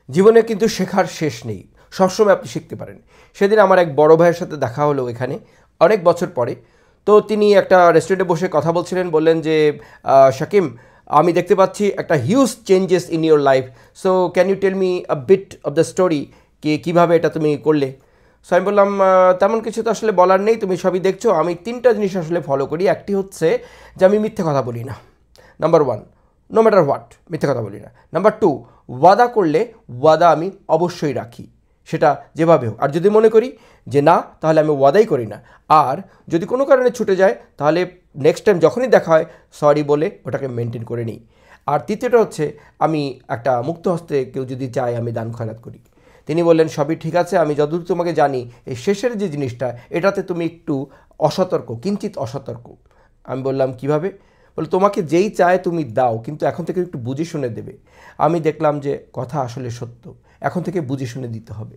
জীবনে কিন্তু শেখার শেষ নেই, সবসময় আপনি শিখতে পারেন। সেদিন আমার এক বড় ভাইয়ের সাথে দেখা হলো এখানে, অনেক বছর পরে। তো তিনি একটা রেস্টুরেন্টে বসে কথা বলছিলেন, বললেন যে শাকিম, আমি দেখতে পাচ্ছি একটা huge changes in your life, so can you tell me a bit of the story, কি কীভাবে এটা তুমি করলে। সো আমি বললাম, তেমন কিছু তো আসলে বলার নেই, তুমি সবই দেখছো। আমি তিনটা জিনিস আসলে ফলো করি। একটি হচ্ছে যে আমি মিথ্যে কথা বলি না, number one, no matter what, মিথ্যে কথা বলি না। নাম্বার টু, ওয়াদা করলে ওয়াদা আমি অবশ্যই রাখি, সেটা যেভাবে হোক। আর যদি মনে করি যে না, তাহলে আমি ওয়াদাই করি না। আর যদি কোনো কারণে ছুটে যায়, তাহলে নেক্সট টাইম যখনই দেখা হয় সরি বলে ওটাকে মেনটেন করে নিই। আর তৃতীয়টা হচ্ছে, আমি একটা মুক্ত হস্তে কেউ যদি চায় আমি দান খয়রাত করি। তিনি বললেন, সবই ঠিক আছে, আমি যতদূর তোমাকে জানি এই শেষের যে জিনিসটা, এটাতে তুমি একটু অসতর্ক, কিঞ্চিত অসতর্ক। আমি বললাম, কিভাবে? বলে, তোমাকে যেই চায় তুমি দাও, কিন্তু এখন থেকে একটু বুঝে শুনে দেবে। আমি দেখলাম যে কথা আসলে সত্য, এখন থেকে বুঝে শুনে দিতে হবে।